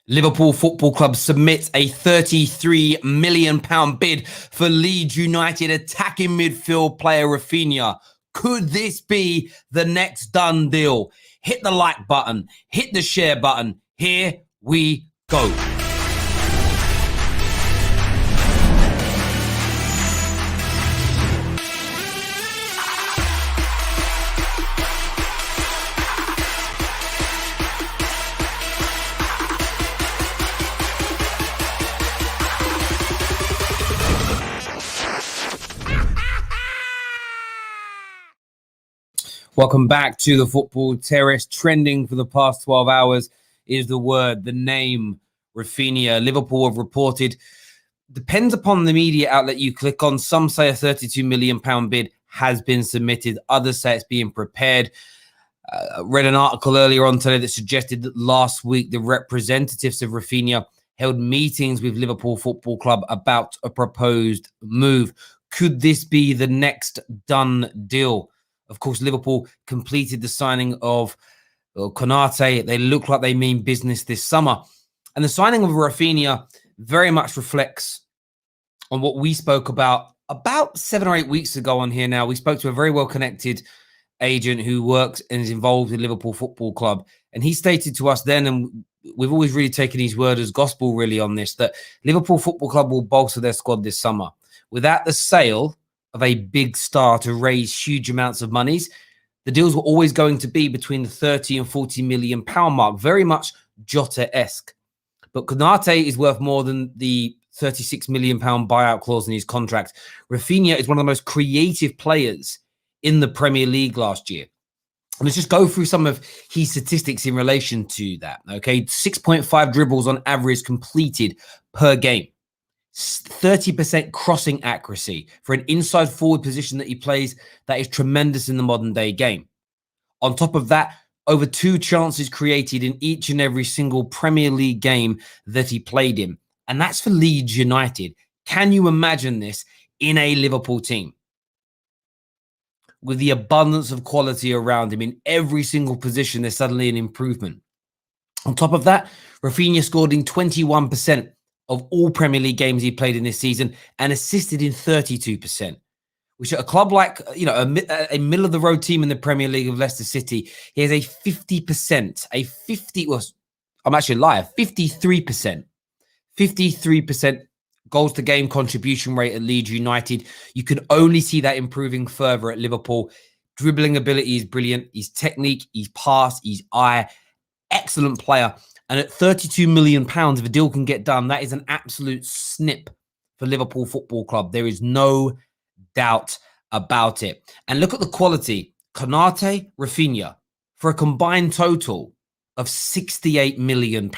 Liverpool Football Club submits a £33 million bid for Leeds United attacking midfield player Raphinha. Could this be the next done deal? Hit the like button, hit the share button. Here we go. Welcome back to the Football Terrace. Trending for the past 12 hours is the name, Raphinha. Liverpool have reported, depends upon the media outlet you click on. Some say a £32 million bid has been submitted. Others say it's being prepared. Read an article earlier on today that suggested that last week the representatives of Raphinha held meetings with Liverpool Football Club about a proposed move. Could this be the next done deal? Of course, Liverpool completed the signing of Konate. They look like they mean business this summer. And the signing of Raphinha very much reflects on what we spoke about 7 or 8 weeks ago on here now. We spoke to a very well-connected agent who works and is involved with Liverpool Football Club. And he stated to us then, and we've always really taken his word as gospel really on this, that Liverpool Football Club will bolster their squad this summer. Without the sale of a big star to raise huge amounts of monies, the deals were always going to be between the 30 and 40 million pound mark, very much Jota-esque. But Konate is worth more than the 36 million pound buyout clause in his contract. Raphinha is one of the most creative players in the Premier League last year. And let's just go through some of his statistics in relation to that. Okay, 6.5 dribbles on average completed per game. 30% crossing accuracy for an inside forward position that he plays. That is tremendous in the modern day game. On top of that, over 2 chances created in each and every single Premier League game that he played in. And that's for Leeds United. Can you imagine this in a Liverpool team? With the abundance of quality around him in every single position, there's suddenly an improvement. On top of that, Raphinha scored in 21% of all Premier League games he played in this season and assisted in 32%, which at a club like, a middle-of-the-road team in the Premier League of Leicester City, he has a 53% goals-to-game contribution rate at Leeds United. You can only see that improving further at Liverpool. Dribbling ability is brilliant. His technique, his pass, his eye, excellent player. And at £32 million, if a deal can get done, that is an absolute snip for Liverpool Football Club. There is no doubt about it. And look at the quality. Konate, Raphinha, for a combined total of £68 million.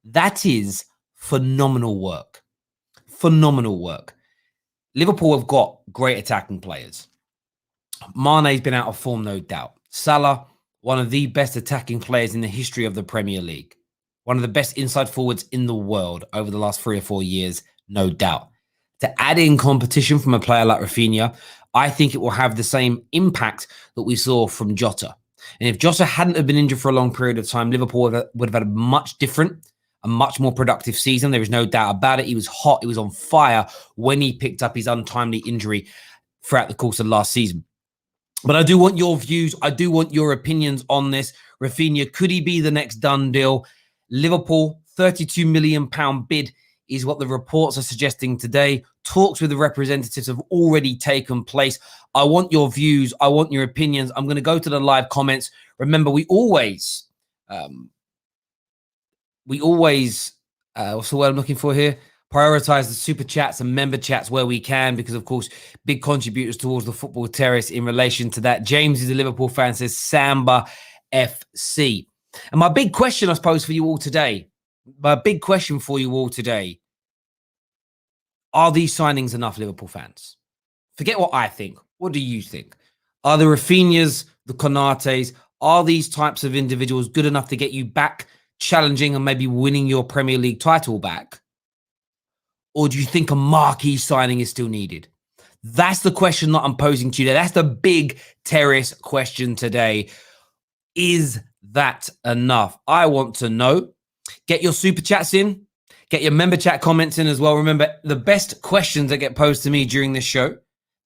That is phenomenal work. Phenomenal work. Liverpool have got great attacking players. Mane's been out of form, no doubt. Salah, one of the best attacking players in the history of the Premier League. One of the best inside forwards in the world over the last 3 or 4 years, no doubt. To add in competition from a player like Raphinha, I think it will have the same impact that we saw from Jota. And if Jota hadn't have been injured for a long period of time, Liverpool would have had a much different, a much more productive season. There is no doubt about it. He was hot. He was on fire when he picked up his untimely injury throughout the course of last season. But I do want your views. I do want your opinions on this. Raphinha, could he be the next done deal? Liverpool, £32 million bid is what the reports are suggesting today. Talks with the representatives have already taken place. I want your views. I want your opinions. I'm going to go to the live comments. Remember, we always, what's the word I'm looking for here? Prioritize the super chats and member chats where we can, because, of course, big contributors towards the Football Terrace in relation to that. James is a Liverpool fan, says Samba FC. And my big question, I suppose, for you all today, are these signings enough, Liverpool fans? Forget what I think. What do you think? Are the Raphinhas, the Konates, are these types of individuals good enough to get you back challenging and maybe winning your Premier League title back? Or do you think a marquee signing is still needed? That's the question that I'm posing to you today. That's the big terrace question today. Is that enough? I want to know. Get your super chats in. Get your member chat comments in as well. Remember, the best questions that get posed to me during this show,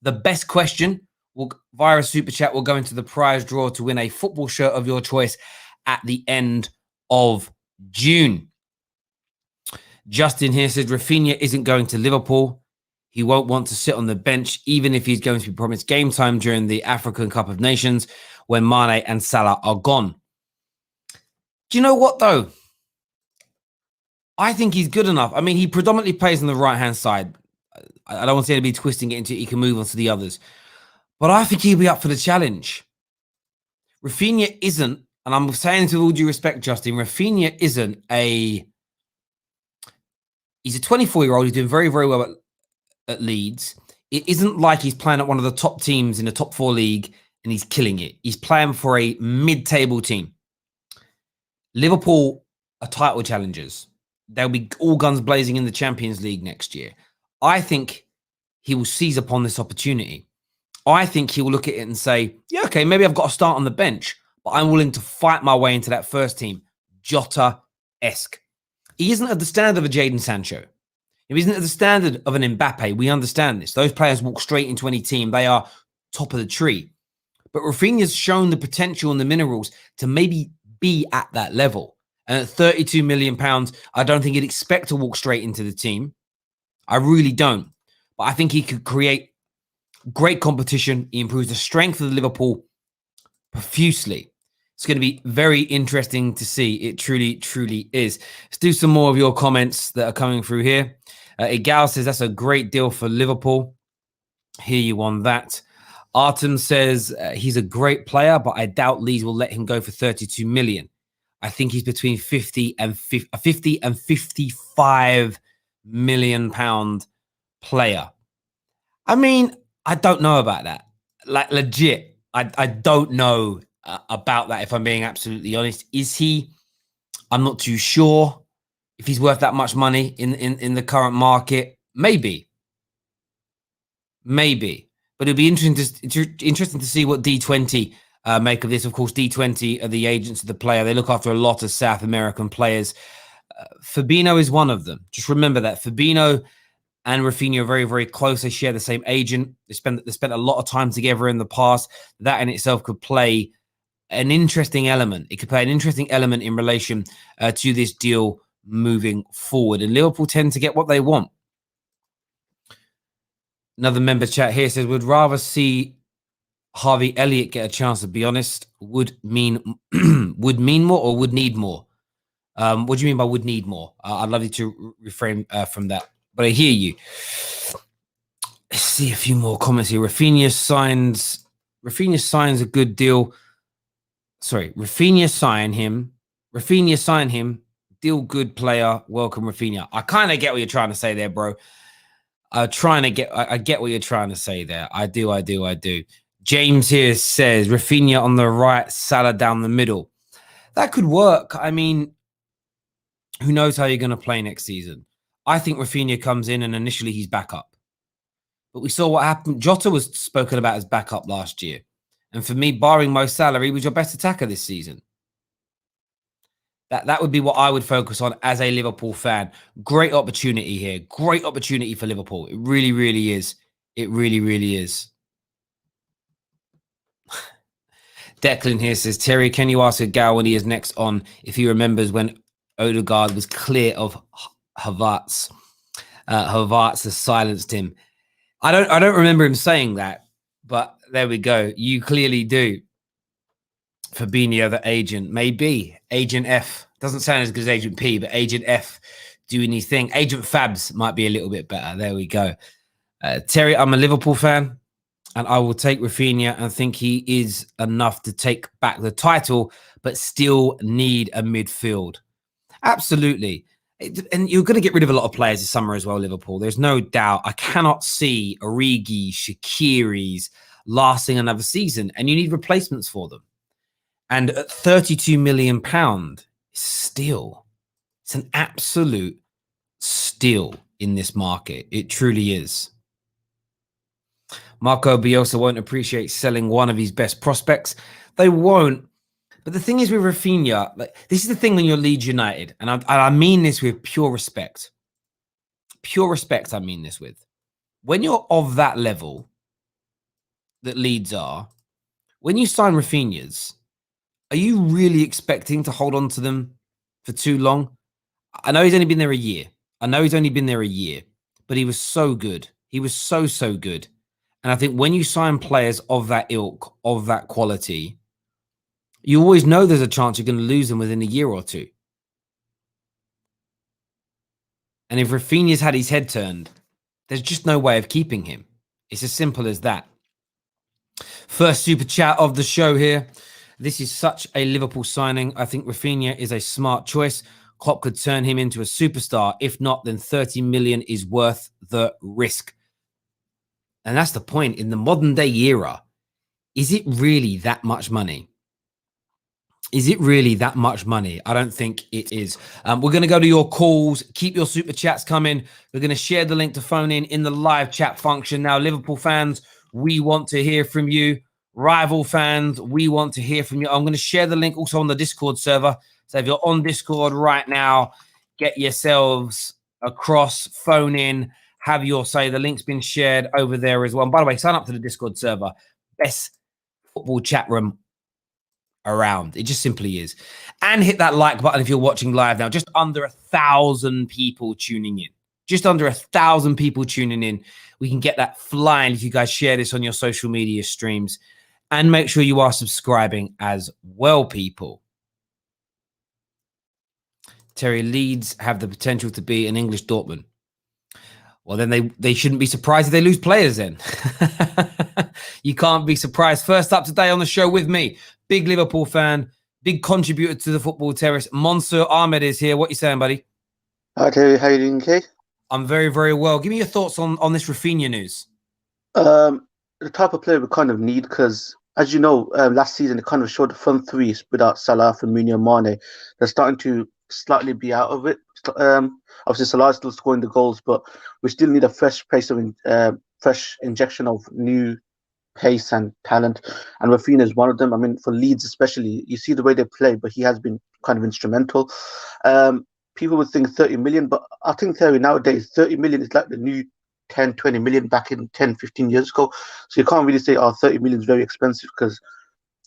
the best question will, via a super chat, will go into the prize draw to win a football shirt of your choice at the end of June. Justin here says Raphinha isn't going to Liverpool. He won't want to sit on the bench, even if he's going to be promised game time during the African Cup of Nations when Mane and Salah are gone. Do you know what, though? I think he's good enough. I mean, he predominantly plays on the right-hand side. I don't want to say to be twisting it into he can move on to the others. But I think he'll be up for the challenge. Raphinha isn't, and I'm saying to all due respect, Justin, Raphinha isn't a... He's a 24-year-old. He's doing very, very well at Leeds. It isn't like he's playing at one of the top teams in the top 4 league and he's killing it. He's playing for a mid-table team. Liverpool are title challengers. They'll be all guns blazing in the Champions League next year. I think he will seize upon this opportunity. I think he will look at it and say, yeah, okay, maybe I've got to start on the bench, but I'm willing to fight my way into that first team. Jota-esque. He isn't at the standard of a Jadon Sancho. He isn't at the standard of an Mbappe. We understand this. Those players walk straight into any team. They are top of the tree. But Raphinha's shown the potential and the minerals to maybe be at that level. And at £32 million, I don't think he'd expect to walk straight into the team. I really don't. But I think he could create great competition. He improves the strength of Liverpool profusely. It's going to be very interesting to see. It truly, truly is. Let's do some more of your comments that are coming through here. Igal says, that's a great deal for Liverpool. Hear you on that. Artem says, he's a great player, but I doubt Leeds will let him go for 32 million. I think he's between 50 and 55 million pound player. I mean, I don't know about that. Like, legit, I don't know about that, if I'm being absolutely honest. Is he? I'm not too sure if he's worth that much money in the current market. Maybe. But it'll be interesting to see what D20 make of this. Of course, D20 are the agents of the player. They look after a lot of South American players. Fabinho is one of them. Just remember that Fabinho and Raphinha are very, very close. They share the same agent. They spent a lot of time together in the past. That in itself could play an interesting element. It could play an interesting element in relation to this deal moving forward. And Liverpool tend to get what they want. Another member chat here says, would rather see Harvey Elliott get a chance, to be honest. Would mean more or would need more? What do you mean by would need more? I'd love you to refrain from that. But I hear you. Let's see a few more comments here. Raphinha signs a good deal. Sorry, Raphinha sign him. Deal good player. Welcome, Raphinha. I kind of get what you're trying to say there, bro. I get what you're trying to say there. I do. James here says Raphinha on the right, Salah down the middle. That could work. I mean, who knows how you're going to play next season? I think Raphinha comes in and initially he's backup. But we saw what happened. Jota was spoken about as backup last year. And for me, barring Mo Salah, he was your best attacker this season. That would be what I would focus on as a Liverpool fan. Great opportunity here. Great opportunity for Liverpool. It really, really is. It really, really is. Declan here says, Terry, can you ask Gal when he is next on if he remembers when Odegaard was clear of Havertz? Havertz has silenced him. I don't remember him saying that, but there we go. You clearly do. Fabinho, the agent, maybe Agent F. Doesn't sound as good as Agent P, but Agent F doing his thing. Agent Fabs might be a little bit better. There we go. Terry, I'm a Liverpool fan, and I will take Raphinha and think he is enough to take back the title, but still need a midfield. Absolutely. And you're going to get rid of a lot of players this summer as well, Liverpool. There's no doubt. I cannot see Origi, Shaqiri's lasting another season, and you need replacements for them. And at £32 million, still, it's an absolute steal in this market. It truly is. Marco Bielsa won't appreciate selling one of his best prospects. They won't. But the thing is with Raphinha, like, this is the thing when you're Leeds United, and I mean this with pure respect. Pure respect, I mean this with. When you're of that level that Leeds are, when you sign Raphinhas, are you really expecting to hold on to them for too long? I know he's only been there a year. But he was so good. He was so, so good. And I think when you sign players of that ilk, of that quality, you always know there's a chance you're going to lose them within a year or two. And if Raphinha's had his head turned, there's just no way of keeping him. It's as simple as that. First super chat of the show here. This is such a Liverpool signing. I think Raphinha is a smart choice. Klopp could turn him into a superstar. If not, then 30 million is worth the risk. And that's the point. In the modern day era, is it really that much money? Is it really that much money? I don't think it is. We're going to go to your calls. Keep your super chats coming. We're going to share the link to phone in the live chat function. Now, Liverpool fans, we want to hear from you. Rival fans, we want to hear from you. I'm going to share the link also on the Discord server. So if you're on Discord right now, get yourselves across, phone in, have your say. The link's been shared over there as well. And by the way, sign up to the Discord server. Best football chat room around. It just simply is. And hit that like button if you're watching live now. Just under 1,000 people tuning in. Just under 1,000 people tuning in. We can get that flying if you guys share this on your social media streams. And make sure you are subscribing as well, people. Terry, Leeds have the potential to be an English Dortmund. Well, then they shouldn't be surprised if they lose players then. You can't be surprised. First up today on the show with me, big Liverpool fan, big contributor to the Football Terrace, Mansour Ahmed is here. What you saying, buddy? Hi, Terry. How you doing, Kay? I'm very, very well. Give me your thoughts on this Raphinha news. The type of player we kind of need because, as you know, last season it kind of showed the front three without Salah, Firmino, and Mane. They're starting to slightly be out of it. Obviously, Salah's still scoring the goals, but we still need a fresh fresh injection of new pace and talent. And Raphinha is one of them. I mean, for Leeds especially, you see the way they play, but he has been kind of instrumental. People would think 30 million, but I think, Terry, nowadays 30 million is like the new 10, 20 million back in 10, 15 years ago. So you can't really say, 30 million is very expensive because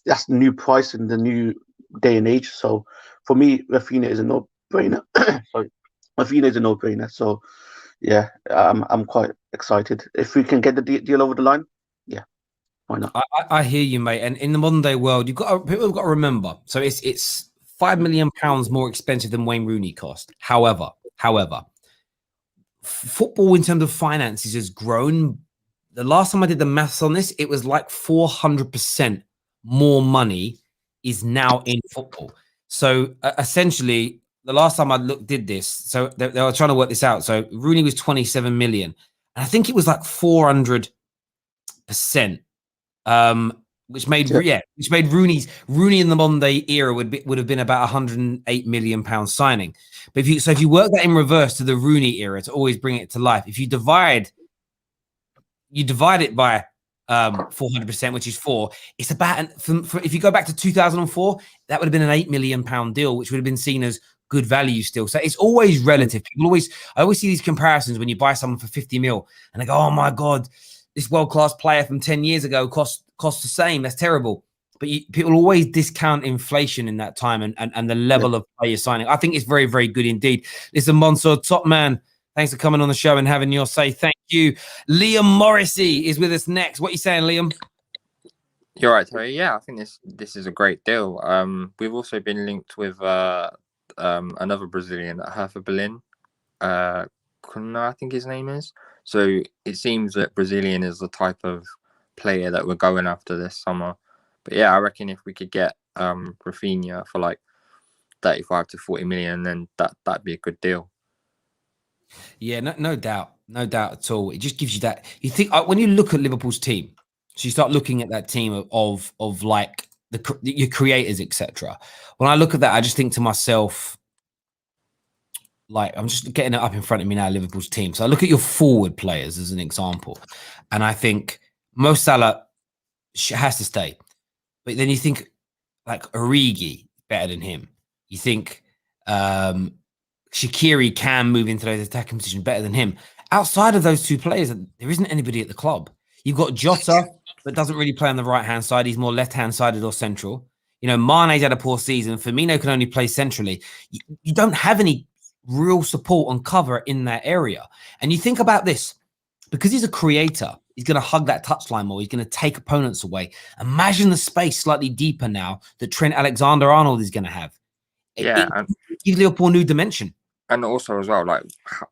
that's the new price in the new day and age. So for me, Raphinha is a no-brainer. Sorry, Raphinha is a no-brainer. So yeah, I'm quite excited. If we can get the deal over the line, yeah, why not? I hear you, mate. And in the modern day world, people have got to remember. So it's £5 million more expensive than Wayne Rooney cost. However, football in terms of finances has grown. The last time I did the maths on this, it was like 400% more money is now in football. So essentially, the last time I did this, so they were trying to work this out. So Rooney was 27 million, and I think it was like 400%, which made Rooney in the modern day era would have been about 108 million pound signing. But if you work that in reverse to the Rooney era to always bring it to life, if you divide it by 400%, which is 4, it's about if you go back to 2004, that would have been an 8 million pound deal, which would have been seen as good value still. So it's always relative. I always see these comparisons when you buy someone for 50 mil and they go, oh my God, this world-class player from 10 years ago cost the same. That's terrible. But people always discount inflation in that time and the level of player signing. I think it's very, very good indeed. Listen, Mansour, top man, thanks for coming on the show and having your say. Thank you. Liam Morrissey is with us next. What are you saying, Liam? You're right, Terry. Yeah, I think this is a great deal. We've also been linked with another Brazilian at Hertha Berlin. Kuno, I think his name is. So it seems that Brazilian is the type of player that we're going after this summer. But yeah, I reckon if we could get Raphinha for like 35 to 40 million, then that'd be a good deal. Yeah, no doubt at all. It just gives you that. You think when you look at Liverpool's team, so you start looking at that team of like your creators, etc. When I look at that, I just think to myself, like, I'm just getting it up in front of me now, Liverpool's team. So I look at your forward players as an example, and I think Mo Salah has to stay. But then you think, like Origi better than him. You think Shaqiri can move into those attacking positions better than him. Outside of those two players, there isn't anybody at the club. You've got Jota, but doesn't really play on the right-hand side. He's more left-hand sided or central. You know, Mane's had a poor season. Firmino can only play centrally. You don't have any real support and cover in that area. And you think about this, because he's a creator, he's going to hug that touchline more. He's going to take opponents away. Imagine the space slightly deeper now that Trent Alexander-Arnold is going to have. Yeah. It gives Liverpool a new dimension. And also as well, like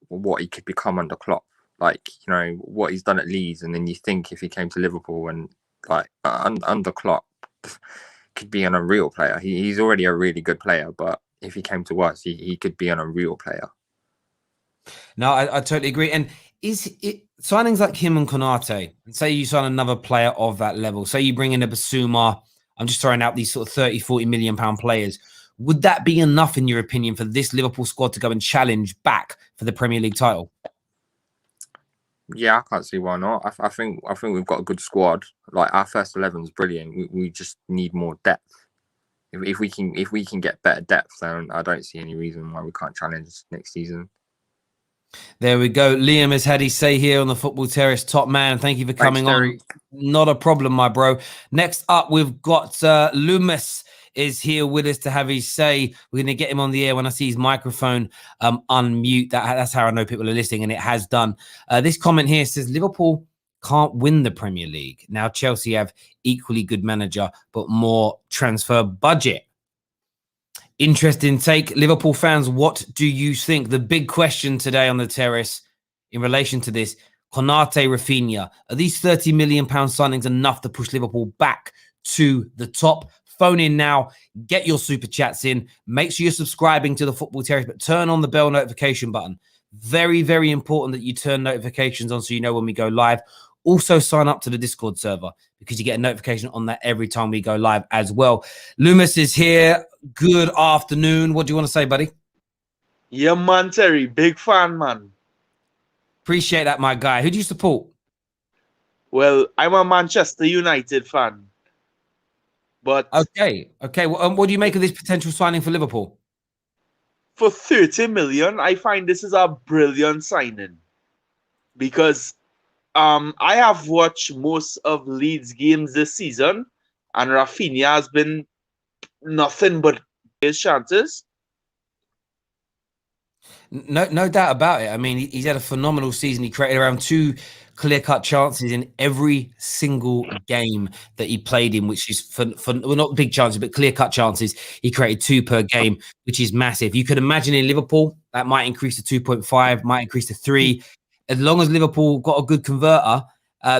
what he could become under Klopp. Like, you know, what he's done at Leeds. And then you think if he came to Liverpool and like under Klopp, could be an unreal player. He's already a really good player, but if he came to us, he could be an unreal player. No, I totally agree. And is it signings like him and Konate, and say you sign another player of that level, say you bring in a Basuma, I'm just throwing out these sort of 30, 40 million pound players. Would that be enough, in your opinion, for this Liverpool squad to go and challenge back for the Premier League title? Yeah, I can't see why not. I think we've got a good squad. Like our first 11 is brilliant. We just need more depth. If we can get better depth, then I don't see any reason why we can't challenge next season. There we go. Liam has had his say here on the Football Terrace. Top man, thank you for coming on. Not a problem, my bro. Next up, we've got Loomis is here with us to have his say. We're going to get him on the air when I see his microphone unmute. That's how I know people are listening, and it has done. This comment here says, Liverpool can't win the Premier League. Now Chelsea have equally good manager, but more transfer budget. Interesting take. Liverpool fans, what do you think? The big question today on the terrace in relation to this, Konate, Raphinha, are these £30 million signings enough to push Liverpool back to the top? Phone in now, get your super chats in. Make sure you're subscribing to the Football Terrace, but turn on the bell notification button. Very, very important that you turn notifications on so you know when we go live. Also sign up to the Discord server because you get a notification on that every time we go live as well. Loomis is here. Good afternoon. What do you want to say, buddy? Yeah, man, Terry. Big fan, man. Appreciate that, my guy. Who do you support? Well, I'm a Manchester United fan. But okay. Well, what do you make of this potential signing for Liverpool? For 30 million, I find this is a brilliant signing. Because I have watched most of Leeds games this season, and Raphinha has been nothing but his chances. No doubt about it. I mean, he's had a phenomenal season. He created around 2 clear-cut chances in every single game that he played in, which is well, not big chances, but clear-cut chances. He created 2 per game, which is massive. You could imagine in Liverpool, that might increase to 2.5, might increase to 3. As long as Liverpool got a good converter,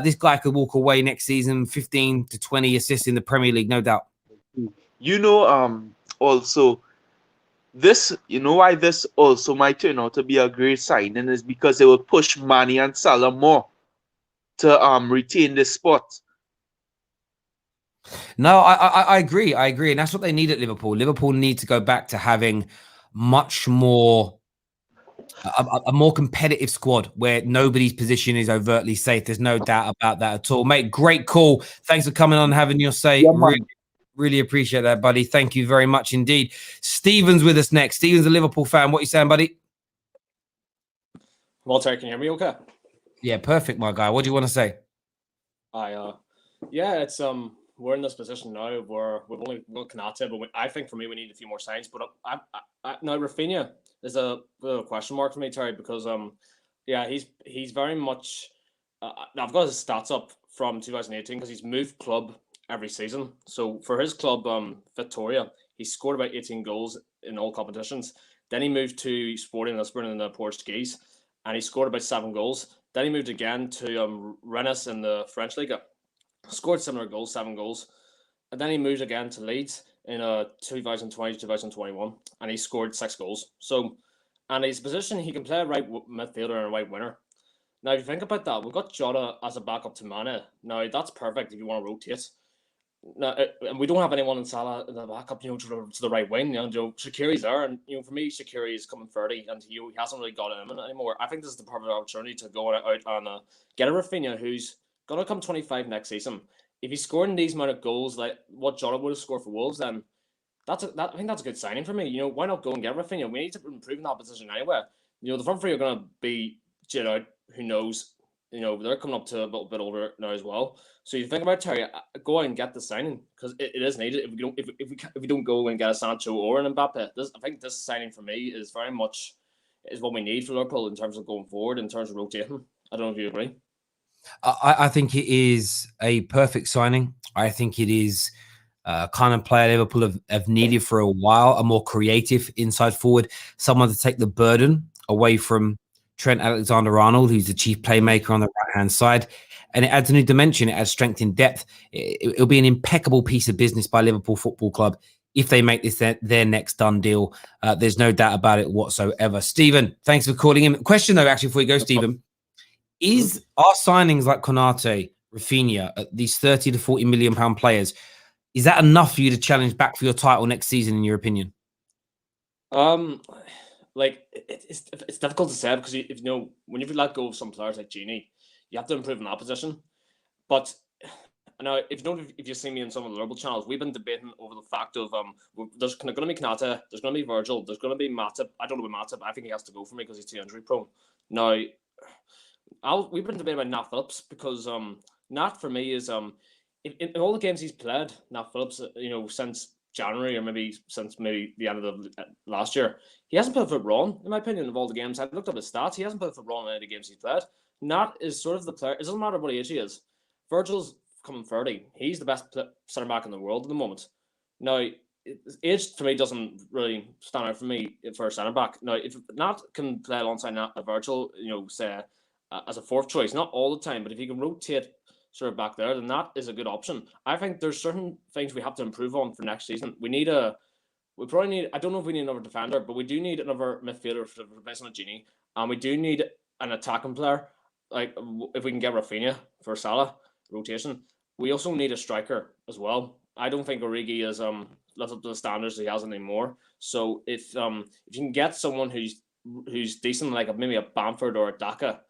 this guy could walk away next season 15 to 20 assists in the Premier League, no doubt. You know, also, why this also might turn out to be a great signing is because it will push Mane and Salah more to retain this spot. No, I agree. And that's what they need at Liverpool. Liverpool need to go back to having much more a more competitive squad where nobody's position is overtly safe. There's no doubt about that at all. Mate, great call. Thanks for coming on and having your say. Yeah, really appreciate that, buddy. Thank you very much indeed. Stephen's with us next. Stephen's a Liverpool fan. What are you saying, buddy? Walter, can you hear me okay? Yeah, perfect, my guy. What do you want to say? Yeah, it's we're in this position now where we've only got Konate, but I think for me we need a few more signs. But now Rafinha is a question mark for me, Terry, because yeah, he's very much. I've got his stats up from 2018 because he's moved club every season. So for his club, Victoria, he scored about 18 goals in all competitions. Then he moved to Sporting Lisbon in the Portuguese, and he scored about 7 goals. Then he moved again to Rennes in the French Liga, scored similar goals, 7 goals. And then he moved again to Leeds in 2020-2021, and he scored 6 goals. So, and his position, he can play a right midfielder and a right winger. Now, if you think about that, we've got Jota as a backup to Mane. Now, that's perfect if you want to rotate. Now, and we don't have anyone in Salah in the backup, to the right wing. Shaqiri's there, and for me, Shaqiri is coming 30, and he hasn't really got it in anymore. I think this is the perfect opportunity to go out and get a Raphinha who's going to come 25 next season. if he's scoring these amount of goals like what Jota would have scored for Wolves, then I think that's a good signing for me. You know, why not go and get Raphinha? We need to improve in that position anyway. You know, the front three are going to be jet out. Who knows? You know, they're coming up to a little bit older now as well. So you think about Terry, go out and get the signing because it is needed. If we don't go and get a Sancho or an Mbappe, I think this signing for me is very much is what we need for Liverpool in terms of going forward, in terms of rotating. I don't know if you agree. I think it is a perfect signing. I think it is kind of player Liverpool have needed for a while, a more creative inside forward, someone to take the burden away from Trent Alexander-Arnold, who's the chief playmaker on the right-hand side. And it adds a new dimension. It adds strength in depth. It'll be an impeccable piece of business by Liverpool Football Club if they make this their next done deal. There's no doubt about it whatsoever. Stephen, thanks for calling in. Question, though, actually, before we go, Stephen, is our signings like Konate, Raphinha, these 30 to 40 million pound players, is that enough for you to challenge back for your title next season, in your opinion? Like it's difficult to say because if you know when you let go of some players like Genie, you have to improve in that position. But now, if you see me in some of the Liverpool channels, we've been debating over the fact of there's going to be Konate, there's going to be Virgil, there's going to be Matip. I don't know about Matip. I think he has to go for me because he's too injury prone. Now, we've been debating about Nat Phillips because Nat for me is in all the games he's played, Nat Phillips, you know, since January or maybe since the end of the last year, he hasn't put a foot wrong, in my opinion, of all the games. I've looked up his stats. He hasn't put a foot wrong in any of the games he's played. Nat is sort of the player. It doesn't matter what age he is. Virgil's coming 30. He's the best centre back in the world at the moment. Now, age for me doesn't really stand out for me for a centre back. Now, if Nat can play alongside Virgil, you know, say as a fourth choice, not all the time, but if he can rotate sort of back there, then that is a good option. I think there's certain things we have to improve on for next season. We probably need, I don't know if we need another defender, but we do need another midfielder for replacement of Genie. And we do need an attacking player. Like if we can get Raphinha for Salah rotation. We also need a striker as well. I don't think Origi is lived up to the standards he has anymore. So if you can get someone who's decent, like maybe a Bamford or a Daka,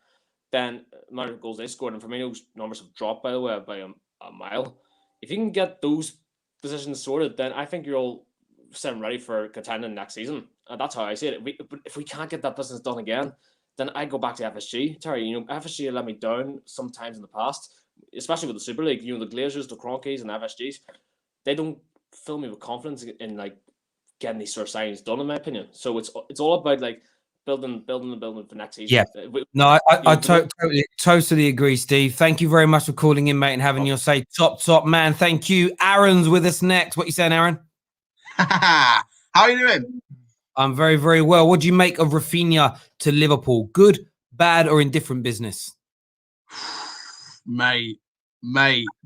then the amount of goals they scored, and Firmino's numbers have dropped, by the way, by a mile. If you can get those positions sorted, then I think you're all set and ready for contending next season. And that's how I see it. But if we can't get that business done again, then I go back to FSG. Terry, you know, FSG let me down sometimes in the past, especially with the Super League. You know, the Glazers, the Kroenkes, and the FSGs, they don't fill me with confidence in like getting these sort of signings done, in my opinion. So it's all about like building for next season. Yeah. No, I totally agree, Steve. Thank you very much for calling in, mate, and having your say. Top, man. Thank you. Aaron's with us next. What you saying, Aaron? How are you doing? I'm very, very well. What do you make of Raphinha to Liverpool? Good, bad, or indifferent business? Mate,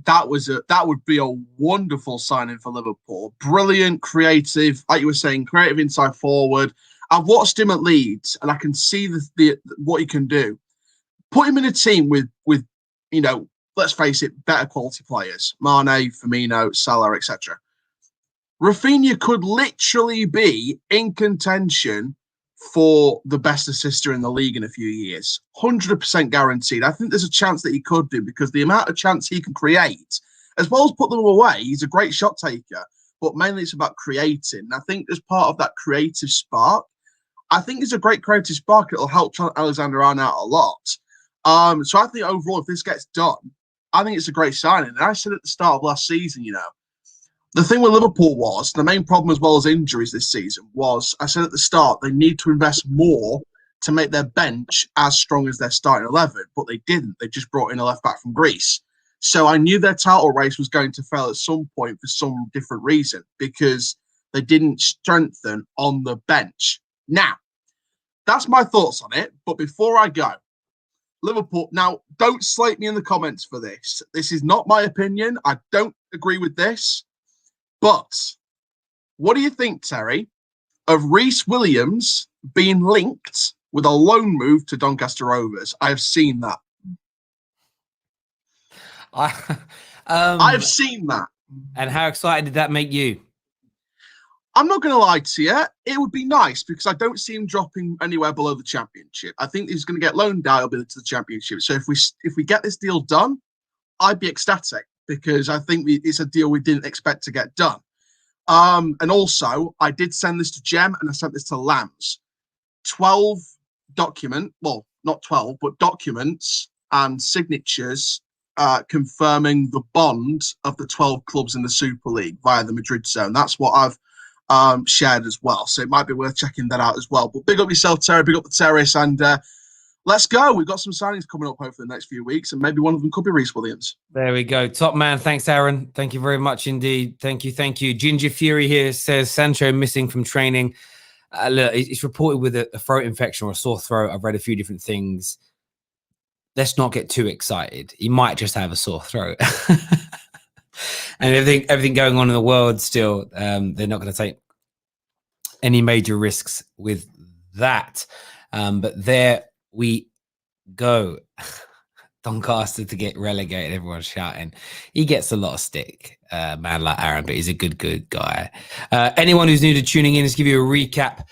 that would be a wonderful signing for Liverpool. Brilliant, creative, like you were saying, creative inside forward. I've watched him at Leeds, and I can see the what he can do. Put him in a team with you know, let's face it, better quality players: Mane, Firmino, Salah, etc. Raphinha could literally be in contention for the best assister in the league in a few years. 100% guaranteed. I think there's a chance that he could do because the amount of chance he can create, as well as put them away, he's a great shot taker, but mainly it's about creating. And I think as part of that creative spark, I think it's a great creative spark. It'll help Alexander-Arnold out a lot. So I think overall, if this gets done, I think it's a great signing. And I said at the start of last season, you know, the thing with Liverpool was, the main problem as well as injuries this season was, I said at the start, they need to invest more to make their bench as strong as their starting 11, but they didn't. They just brought in a left back from Greece. So I knew their title race was going to fail at some point for some different reason because they didn't strengthen on the bench. Now, that's my thoughts on it. But before I go, Liverpool, now don't slate me in the comments for this. This is not my opinion. I don't agree with this. But what do you think, Terry, of Reece Williams being linked with a loan move to Doncaster Rovers? I have seen that. I've seen that. And how excited did that make you? I'm not going to lie to you. It would be nice because I don't see him dropping anywhere below the Championship. I think he's going to get loaned out a bit to the Championship. So if we get this deal done, I'd be ecstatic. because I think it's a deal we didn't expect to get done. And also, I did send this to Jem and I sent this to Lambs. 12 well, not 12, but documents and signatures confirming the bond of the 12 clubs in the Super League via the Madrid zone. That's what I've shared as well. So it might be worth checking that out as well. But big up yourself, Terry. Big up the Terrace. And let's go. We've got some signings coming up hopefully the next few weeks. And maybe one of them could be Reece Williams. There we go. Top man. Thanks, Aaron. Thank you very much indeed. Thank you. Thank you. Ginger Fury here says Sancho missing from training. Look, it's reported with a throat infection or a sore throat. I've read a few different things. Let's not get too excited. He might just have a sore throat. And everything going on in the world still, they're not going to take any major risks with that. But there we go. Doncaster to get relegated. Everyone's shouting. He gets a lot of stick, man like Aaron, but he's a good guy. Anyone who's new to tuning in, let's give you a recap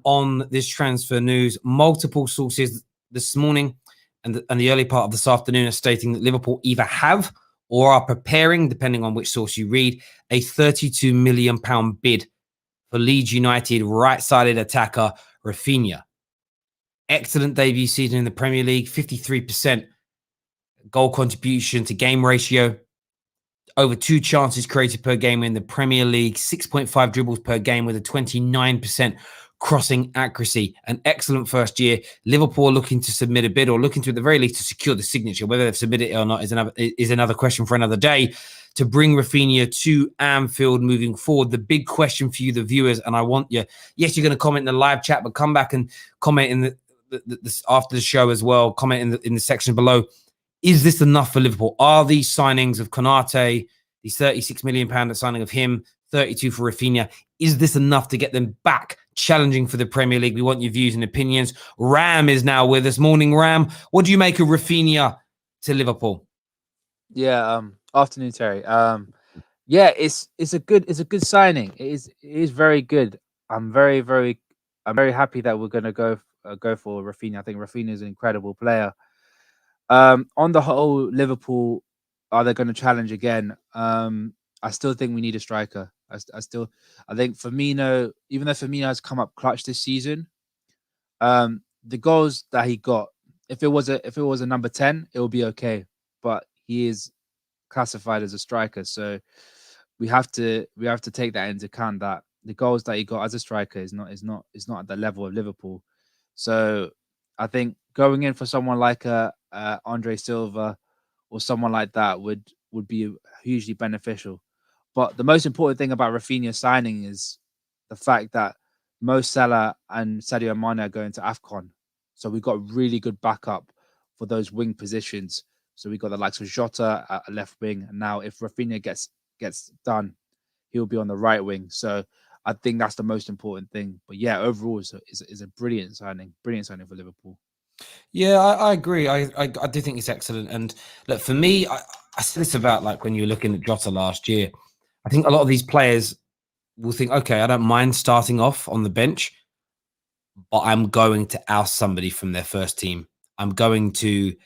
on this transfer news. Multiple sources this morning and the early part of this afternoon are stating that Liverpool either have or are preparing, depending on which source you read, a £32 million bid for Leeds United right-sided attacker Raphinha. Excellent debut season in the Premier League, 53% goal contribution to game ratio, over 2 chances created per game in the Premier League, 6.5 dribbles per game with a 29% crossing accuracy. An excellent first year. Liverpool are looking to submit a bid, or looking to, at the very least, to secure the signature. Whether they've submitted it or not is another question for another day, to bring Raphinha to Anfield moving forward. The big question for you, the viewers, and I want you, yes, you're going to comment in the live chat, but come back and comment in the after the show as well. Comment in the section below. Is this enough for Liverpool? Are these signings of Konate, the £36 million signing of him, 32 for Rafinha, is this enough to get them back challenging for the Premier League? We want your views and opinions. Ram is now with us. Morning, Ram. What do you make of Rafinha to Liverpool? Yeah, afternoon, Terry. Yeah, it's a good signing. It is very good. I'm very happy that we're gonna go for Rafinha. I think Rafinha is an incredible player. On the whole, Liverpool, are they going to challenge again? I still think we need a striker. I think Firmino, even though Firmino has come up clutch this season, the goals that he got, if it was a number 10, it would be okay. But he is classified as a striker, so we have to take that into account, that the goals that he got as a striker is not at the level of Liverpool. So I think going in for someone like Andre Silva or someone like that would be hugely beneficial. But the most important thing about Rafinha signing is the fact that Mo Salah and Sadio Mane are going to AFCON. So we've got really good backup for those wing positions. So we've got the likes of Jota at left wing. And now if Rafinha gets done, he'll be on the right wing. So I think that's the most important thing. But yeah, overall, is a brilliant signing for Liverpool. Yeah, I agree. I do think it's excellent. And look, for me, I said this about like when you were looking at Jota last year. I think a lot of these players will think, okay, I don't mind starting off on the bench, but I'm going to oust somebody from their first team. I'm going to, you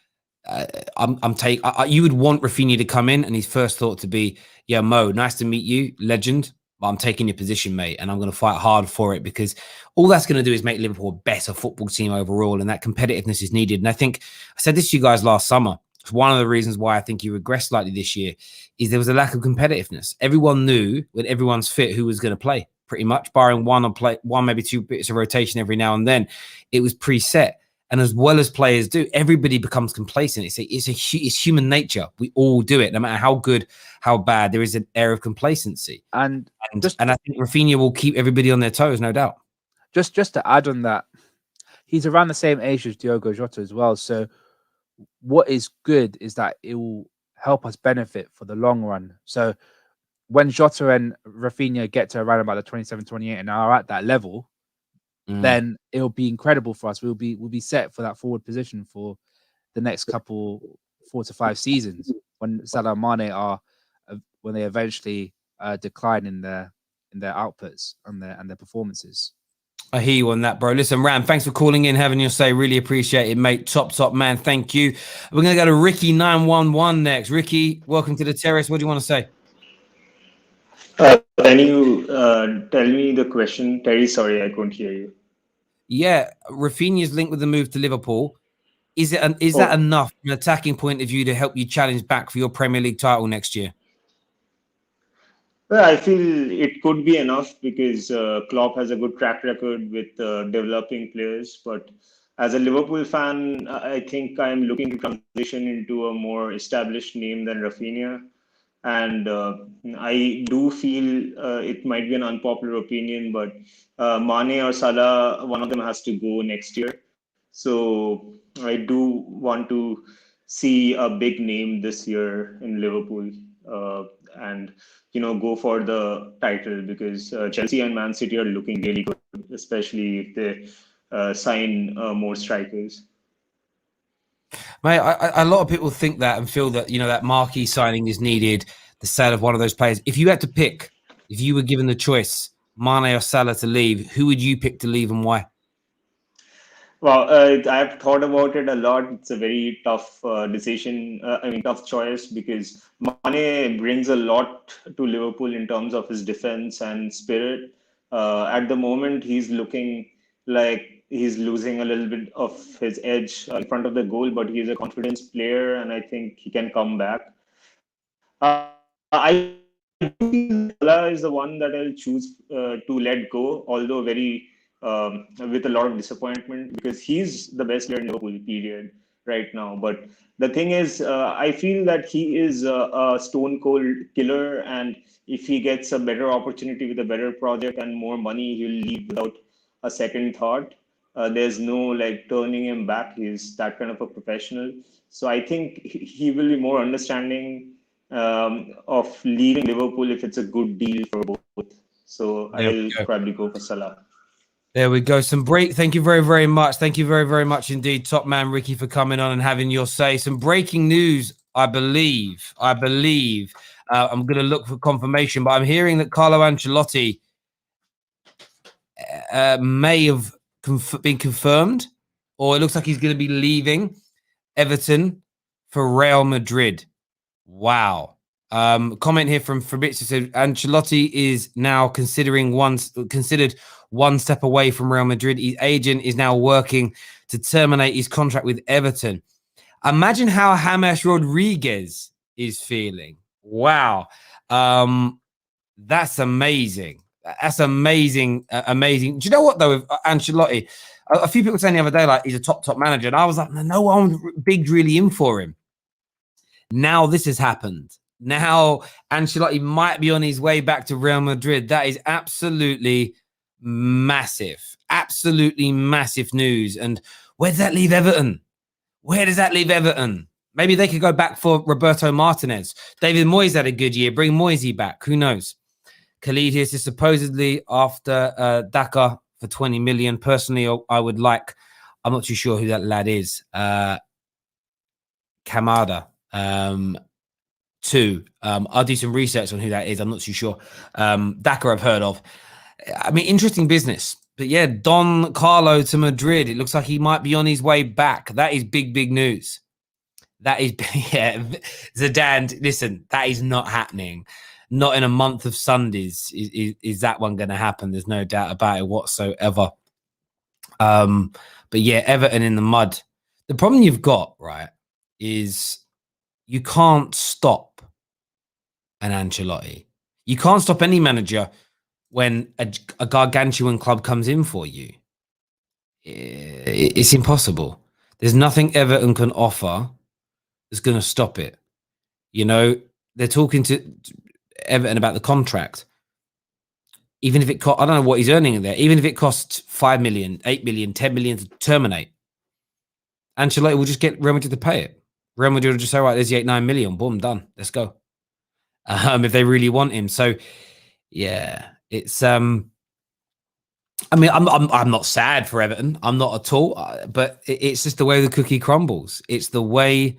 would want Rafinha to come in and his first thought to be, yeah, Mo, nice to meet you, legend, but I'm taking your position, mate, and I'm going to fight hard for it, because all that's going to do is make Liverpool a better football team overall, and that competitiveness is needed. And I think I said this to you guys last summer. It's one of the reasons why I think you regressed slightly this year is there was a lack of competitiveness. Everyone knew when everyone's fit who was going to play, pretty much, barring one maybe 2 bits of rotation every now and then. It was preset. And as well as players do, everybody becomes complacent. It's human nature. We all do it, no matter how good, how bad. There is an air of complacency, and I think Rafinha will keep everybody on their toes, no doubt. Just to add on that, he's around the same age as Diogo Jota as well. So what is good is that it will help us benefit for the long run. So when Jota and Rafinha get to around about the 27, 28 and are at that level, then it'll be incredible for us. We'll be set for that forward position for the next couple 4 to 5 seasons when Salah and Mane are when they eventually decline in their outputs and their performances. I hear you on that, bro. Listen, Ram, thanks for calling in, having your say. Really appreciate it, mate. Top man. Thank you. We're going to go to Ricky 911 next. Ricky, welcome to the terrace. What do you want to say? Can you tell me the question, Terry? Sorry, I couldn't hear you. Yeah, Raphinha's linked with the move to Liverpool. Is that enough from an attacking point of view to help you challenge back for your Premier League title next year? Well, I feel it could be enough because Klopp has a good track record with developing players. But as a Liverpool fan, I think I'm looking to transition into a more established name than Rafinha. And I do feel it might be an unpopular opinion, but Mane or Salah, one of them has to go next year. So I do want to see a big name this year in Liverpool, and go for the title because Chelsea and Man City are looking really good, especially if they sign more strikers. Mate, a lot of people think that and feel that, that marquee signing is needed, the sale of one of those players. If you had to pick, if you were given the choice, Mane or Salah to leave, who would you pick to leave and why? Well, I've thought about it a lot. It's a very tough decision. Tough choice because Mane brings a lot to Liverpool in terms of his defense and spirit. At the moment, he's looking like he's losing a little bit of his edge in front of the goal, but he's a confidence player, and I think he can come back. I do feel Salah is the one that I'll choose to let go, although very with a lot of disappointment because he's the best player in Liverpool, period, right now. But the thing is, I feel that he is a stone cold killer, and if he gets a better opportunity with a better project and more money, he'll leave without a second thought. There's no turning him back. He's that kind of a professional. So I think he will be more understanding of leaving Liverpool if it's a good deal for both. So I'll probably go for Salah. There we go. Thank you very, very much. Thank you very, very much indeed, top man Ricky, for coming on and having your say. Some breaking news, I believe. I'm going to look for confirmation, but I'm hearing that Carlo Ancelotti may have been confirmed, or it looks like he's going to be leaving Everton for Real Madrid. Wow. Comment here from Fabrizio said Ancelotti is now considered one step away from Real Madrid. His agent is now working to terminate his contract with Everton. Imagine how James Rodriguez is feeling. Wow. That's amazing. That's amazing. Amazing. Do you know what, though, with Ancelotti? A few people saying the other day, he's a top manager. And I was like, no one big's really in for him. Now this has happened. Now Ancelotti might be on his way back to Real Madrid. That is absolutely massive. Absolutely massive news. And where does that leave Everton? Where does that leave Everton? Maybe they could go back for Roberto Martinez. David Moyes had a good year. Bring Moisey back. Who knows? Khalid here is supposedly after Daka for 20 million. Personally, I would like, I'm not too sure who that lad is. Kamada. I'll do some research on who that is. I'm not too sure. Daka I've heard of. I mean, interesting business. But yeah, Don Carlo to Madrid. It looks like he might be on his way back. That is big news. That is, yeah. Zidane, listen, that is not happening. Not in a month of Sundays is that one going to happen. There's no doubt about it whatsoever. But yeah, Everton in the mud. The problem you've got, right, is you can't stop an Ancelotti. You can't stop any manager when a gargantuan club comes in for you. It's impossible. There's nothing Everton can offer that's going to stop it. They're talking to Everton about the contract. Even if it cost, I don't know what he's earning there. Even if it costs 5 million, 8 million, 10 million to terminate, Ancelotti will just get Real Madrid to pay it. Real Madrid will just say, right, there's the 8-9 million. Boom, done. Let's go. If they really want him. So, yeah, it's I'm not sad for Everton. I'm not at all. But it's just the way the cookie crumbles. It's the way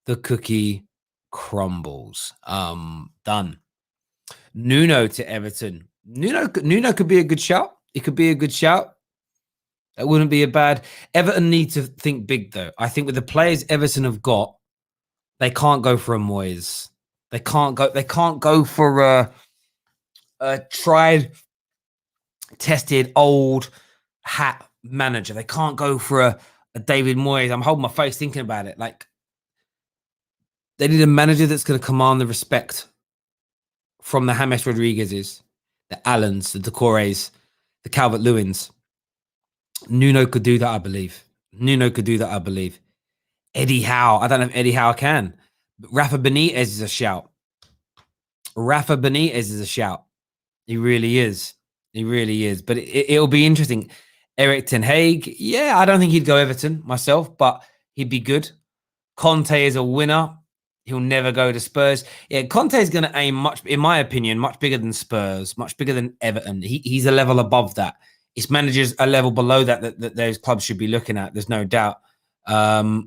the cookie crumbles. Done. Nuno to Everton. Nuno could be a good shout. It could be a good shout. That wouldn't be a bad. Everton need to think big, though. I think with the players Everton have got, they can't go for a Moyes. They can't go for a tried, tested, old hat manager. They can't go for a David Moyes. I'm holding my face thinking about it. Like, they need a manager that's going to command the respect from the James Rodriguez's, the Allens, the Decores, the Calvert-Lewins. Nuno could do that, I believe. Eddie Howe. I don't know if Eddie Howe can. But Rafa Benitez is a shout. He really is. But it'll be interesting. Eric Ten Hag. Yeah, I don't think he'd go Everton myself, but he'd be good. Conte is a winner. He'll never go to Spurs. Yeah, Conte is going to aim much, in my opinion, much bigger than Spurs, much bigger than Everton. He's a level above that. It's managers a level below that those clubs should be looking at. There's no doubt. I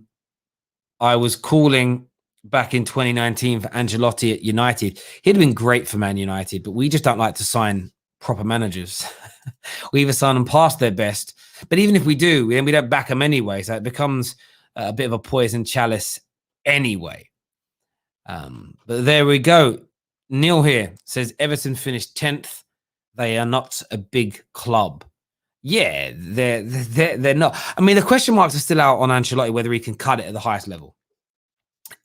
was calling back in 2019 for Ancelotti at United. He'd been great for Man United, but we just don't like to sign proper managers. We either sign them past their best, but even if we do, then we don't back them anyway. So it becomes a bit of a poison chalice anyway. But there we go. Neil here says Everton finished 10th. They are not a big club. Yeah, they're not. I mean, the question marks are still out on Ancelotti, whether he can cut it at the highest level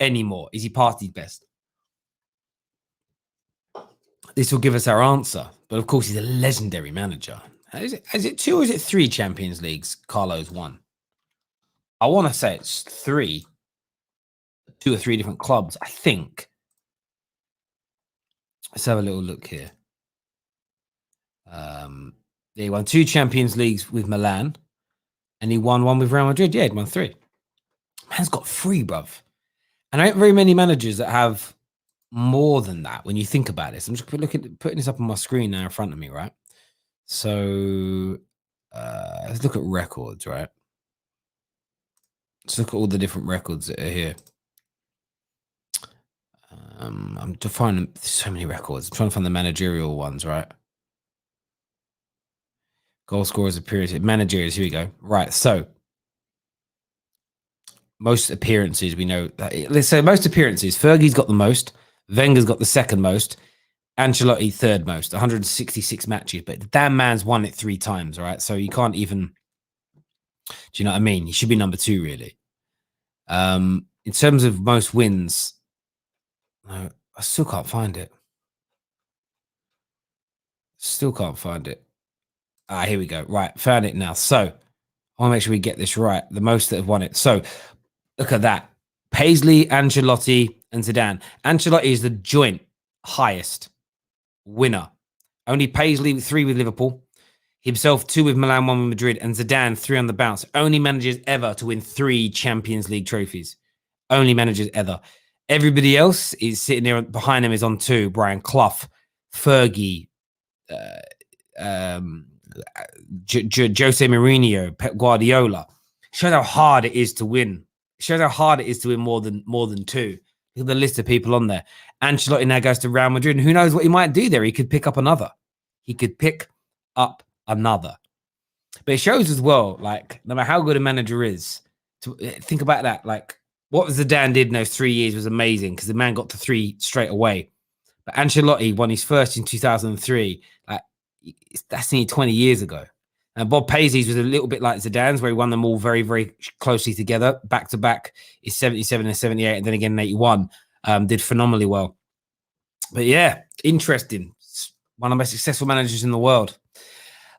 anymore. Is he past his best? This will give us our answer. But of course, he's a legendary manager. Is it 2 or is it 3 Champions Leagues Carlo's won? I want to say it's 3. 2 or 3 different clubs, I think. Let's have a little look here. He won 2 Champions Leagues with Milan, and he won 1 with Real Madrid. Yeah, he won 3. Man's got 3, bruv. And there aren't very many managers that have more than that when you think about this. I'm just putting this up on my screen now in front of me, right? So let's look at records, right? Let's look at all the different records that are here. I'm defining so many records. I'm trying to find the managerial ones, right? Goal scorers, appearances, managers. Here we go. Right. So most appearances, we know that. Let's say most appearances. Fergie's got the most. Wenger's got the second most. Ancelotti third most. 166 matches. But the damn man's won it 3 times. Right. So you can't even. Do you know what I mean? He should be number 2, really. In terms of most wins, no, I still can't find it. Here we go. Right, found it now. So I want to make sure we get this right. The most that have won it. So look at that. Paisley, Ancelotti, and Zidane. Ancelotti is the joint highest winner. Only Paisley 3 with Liverpool. Himself 2 with Milan, 1 with Madrid. And Zidane 3 on the bounce. Only managers ever to win 3 Champions League trophies. Only managers ever. Everybody else is sitting there behind him is on 2. Brian Clough, Fergie, Jose Mourinho, Pep Guardiola. Shows how hard it is to win. Shows how hard it is to win more than 2. Look at the list of people on there. Ancelotti now goes to Real Madrid, and who knows what he might do there? He could pick up another. But it shows as well, like, no matter how good a manager is, to think about that. Like, what Zidane did in those 3 years was amazing because the man got to 3 straight away. But Ancelotti won his first in 2003. Like, that's nearly 20 years ago. And Bob Paisley's was a little bit like Zidane's, where he won them all very, very closely together, back to back. Is 77 and 78, and then again in 81. Did phenomenally well. But yeah, interesting. One of the most successful managers in the world.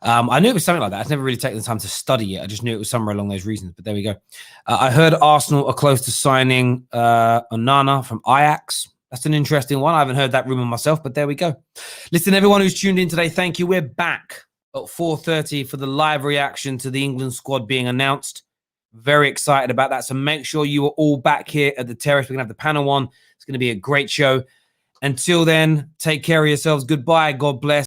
I knew it was something like that. I've never really taken the time to study it. I just knew it was somewhere along those reasons. But there we go. I heard Arsenal are close to signing Onana from Ajax. That's an interesting one. I haven't heard that rumor myself, but there we go. Listen, everyone who's tuned in today, thank you. We're back at 4:30 for the live reaction to the England squad being announced. Very excited about that. So make sure you are all back here at the terrace. We're going to have the panel on. It's going to be a great show. Until then, take care of yourselves. Goodbye. God bless.